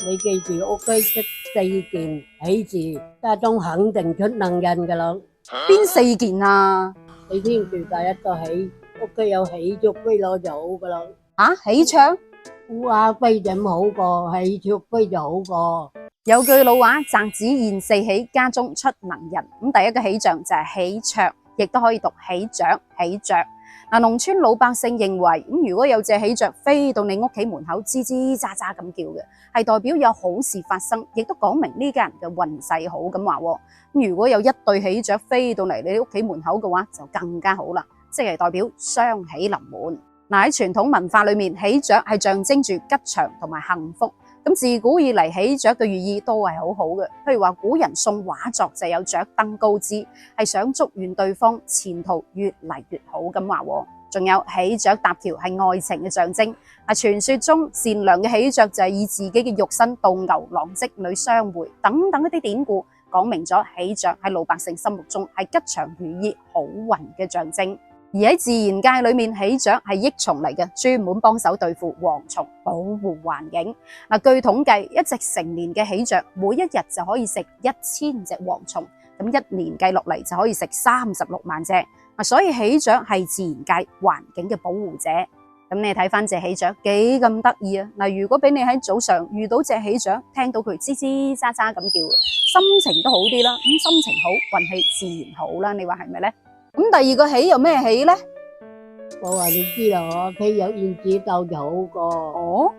你記住屋企出4件喜字，家中肯定出能人噶啦。邊4件啊？你聽住第一個喜，屋企有喜雀飛落就好噶啦。喜鵲？烏鴉飛就唔好過，喜雀飛就好過。有句老話，擲紙現4喜，家中出能人。咁第一個喜象就係喜鵲，亦都可以讀喜鵲、喜鵲。嗱，農村老百姓認為，如果有隻喜鵲飛到你屋企門口，吱吱喳喳咁叫嘅，係代表有好事發生，亦都講明呢家人嘅運勢好咁話。咁如果有1對喜鵲飛到嚟你屋企門口嘅話，就更加好啦，即係代表雙喜臨門。嗱，喺傳統文化裏面，喜鵲係象徵住吉祥同埋幸福。咁自古以嚟，喜鵲嘅寓意都係好好嘅。譬如話，古人送畫作就有雀登高枝，係想祝願對方前途越嚟越好咁話。仲有喜鵲搭橋係愛情嘅象徵。傳說中善良嘅喜鵲就係以自己嘅肉身渡牛郎織女相會等等一啲典故，講明咗喜鵲喺老百姓心目中係吉祥如意、好運嘅象徵。而喺自然界裏面，喜鵲係益蟲嚟嘅，專門幫手對付蝗蟲，保護環境。據統計，一隻成年嘅喜鵲每一日就可以食1000隻蝗蟲，咁1年計落嚟就可以食36萬隻。所以喜鵲係自然界環境嘅保護者。咁你睇翻隻喜鵲幾咁得意啊！如果俾你喺早上遇到隻喜鵲，聽到佢吱吱喳喳咁叫，心情都好啲啦。咁心情好，運氣自然好啦。你話係咪呢？咁第二個喜有咩喜呢？我話你知啦，我屋企有燕子鬥就好過。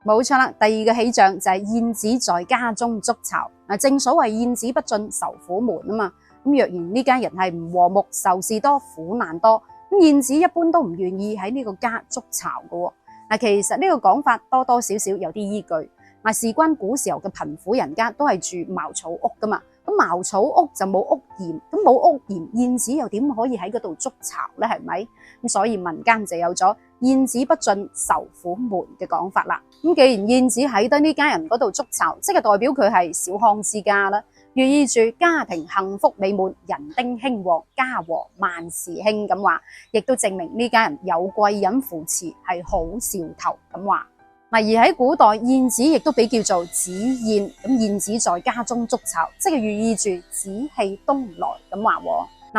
冇錯啦。第二個喜象就係燕子在家中築巢。正所謂燕子不進愁虎門啊嘛。咁若然呢家人係唔和睦，愁事多，苦難多，咁燕子一般都唔願意喺呢個家築巢嘅。其實呢個講法多多少少有啲依據。事關古時候嘅貧苦人家都係住茅草屋噶嘛。咁茅草屋就冇屋檐，咁冇屋檐，燕子又點可以喺嗰度築巢呢？係咪？咁所以民間就有咗燕子不進愁虎門嘅講法啦。咁既然燕子喺得呢家人嗰度築巢，即係代表佢係小康之家啦，寓意住家庭幸福美滿，人丁興旺，家和萬事興咁話，亦都證明呢家人有貴人扶持，係好兆頭咁話。而喺古代，燕子亦都被叫做紫燕，咁燕子在家中築巢，即係寓意住紫氣東來咁話。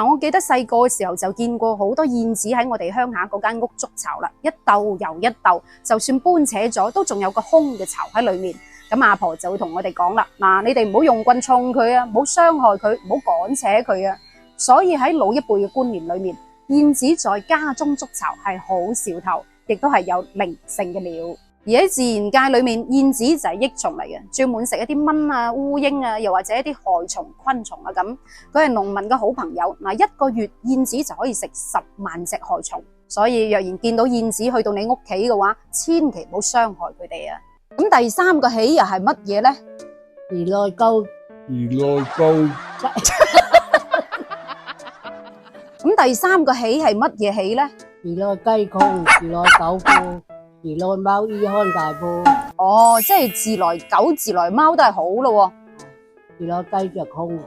我記得細個嘅時候就見過好多燕子喺我哋鄉下嗰間屋築巢啦，一竇又一竇，就算搬扯咗，都仲有個空嘅巢喺裏面。咁阿婆就會同我哋講啦，你哋唔好用棍衝佢啊，唔好傷害佢，唔好趕扯佢啊。所以喺老一輩嘅觀念裏面，燕子在家中築巢係好兆頭，亦都係有靈性嘅鳥。而喺自然界裏面，燕子就係益蟲嚟嘅，專門食一啲蚊啊、烏蠅啊，又或者一啲害蟲、昆蟲啊咁。佢係農民嘅好朋友。1個月燕子就可以食10萬隻害蟲。所以若然見到燕子去到你屋企嘅話，千祈唔好傷害佢哋啊。咁第3個喜又係乜嘢呢？魚內糕。咁第3個喜係乜嘢喜呢？魚內雞公，魚內狗富，魚內貓衣看大富。即係自來狗、自來貓都係好咯。魚內雞着空。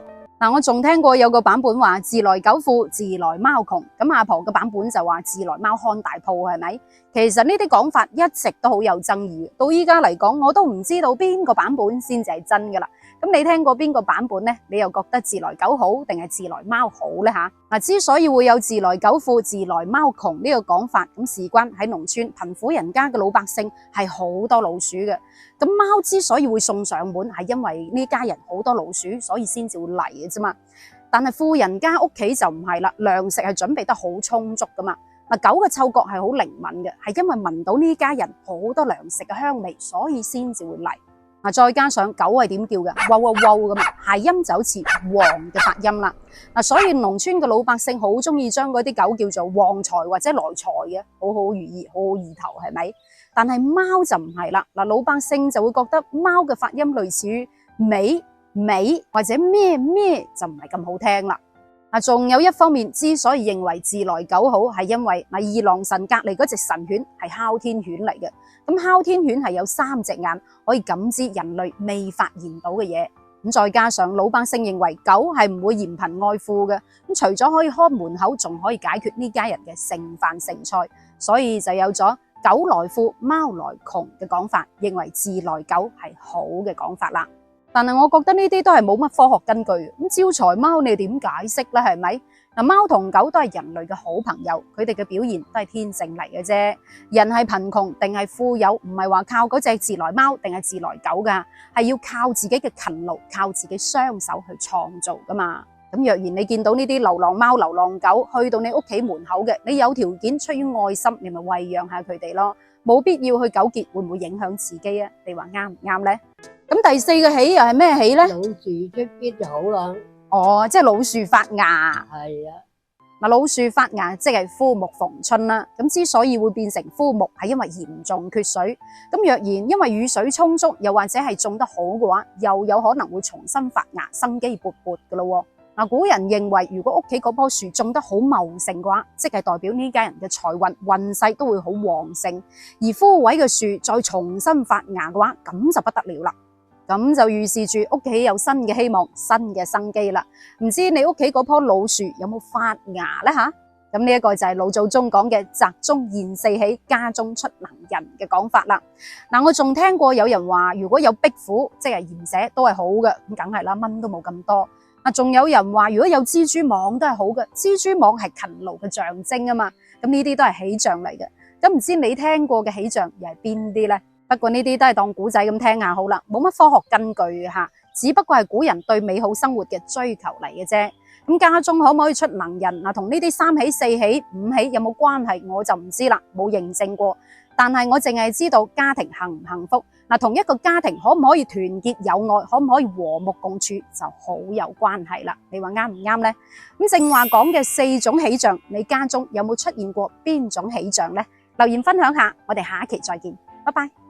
我仲聽過有個版本話自來狗富，自來貓窮。咁阿婆嘅版本就話自來貓看大鋪，係咪？其實呢啲講法一直都好有爭議，到依家嚟講我都唔知道邊個版本先至係真噶啦。咁你聽過邊個版本呢？你又覺得自來狗好定係自來貓好呢？之所以會有自來狗富、自來貓窮呢個講法，咁事關喺農村貧苦人家嘅老百姓係好多老鼠嘅。咁貓之所以會送上門，係因為呢家人好多老鼠，所以先至會嚟嘅啫嘛。但係富人家屋企就唔係啦，糧食係準備得好充足噶嘛。狗嘅嗅覺係好靈敏嘅，係因為聞到呢家人好多糧食嘅香味，所以先至會嚟。再加上狗係點叫嘅？汪汪汪咁，諧音就好似旺嘅發音啦。所以農村嘅老百姓好中意將嗰啲狗叫做旺財或者來財嘅，好好寓意，好好意頭，係咪？但係貓就唔係啦。老百姓就會覺得貓嘅發音類似於美或者咩咩，就唔係咁好聽啦。仲有一方面，之所以認為自來狗好，係因為二郎神隔離嗰隻神犬係哮天犬嚟嘅。咁哮天犬係有3隻眼，可以感知人類未發現到嘅嘢。咁再加上老百姓認為狗係唔會嫌貧愛富嘅，咁除咗可以看門口，仲可以解決呢家人嘅剩飯剩菜，所以就有咗狗來富，貓來窮嘅講法，認為自來狗係好嘅講法啦。但係我覺得呢啲都係冇乜科學根據。咁招財貓你點解釋咧？係咪？嗱，貓同狗都係人類嘅好朋友，佢哋嘅表現都係天性嚟嘅啫。人係貧窮定係富有，唔係話靠嗰隻自來貓定係自來狗噶，係要靠自己嘅勤勞，靠自己雙手去創造噶嘛。咁若然你見到呢啲流浪貓、流浪狗去到你屋企門口嘅，你有條件出於愛心，你咪餵養下佢哋咯，冇必要去糾結會唔會影響自己啊？你話啱唔啱呢？咁第四個喜又係咩喜呢？老樹出邊就好啦。哦，即係老樹發芽。係啊，嗱，老樹發芽即係枯木逢春啦。咁之所以會變成枯木，係因為嚴重缺水。咁若然因為雨水充足，又或者係種得好嘅話，又有可能會重新發芽，生機勃勃噶咯。嗱，古人認為如果屋企嗰棵樹種得好茂盛嘅話，即係代表呢家人嘅財運運勢都會好旺盛。而枯萎嘅樹再重新發芽嘅話，咁就不得了啦。咁就預示住屋企有新嘅希望、新嘅生機啦。唔知你屋企嗰棵老樹有冇發芽呢？吓？咁呢一個就係老祖宗講嘅宅中現四喜，家中出能人嘅講法啦。嗱，我仲聽過有人話，如果有壁虎，即係鹽蛇都係好嘅，咁梗係啦，蚊都冇咁多。仲有人話如果有蜘蛛網都係好嘅，蜘蛛網係勤勞嘅象徵啊嘛。咁呢啲都係喜象嚟嘅。咁唔知你聽過嘅喜象又係邊啲呢？不過呢啲都係當古仔咁聽下好啦，冇乜科學根據嘅吓，只不過係古人對美好生活嘅追求嚟嘅啫。咁家中可唔可以出能人嗱？同呢啲三喜、四喜、五喜有冇關係？我就唔知啦，冇認證過。但係我淨係知道家庭幸唔幸福嗱，同一個家庭可唔可以團結友愛，可唔可以和睦共處就好有關係啦。你話啱唔啱呢？咁正話講嘅4種喜象，你家中有冇出現過邊種喜象呢？留言分享下，我哋下一期再見，拜拜。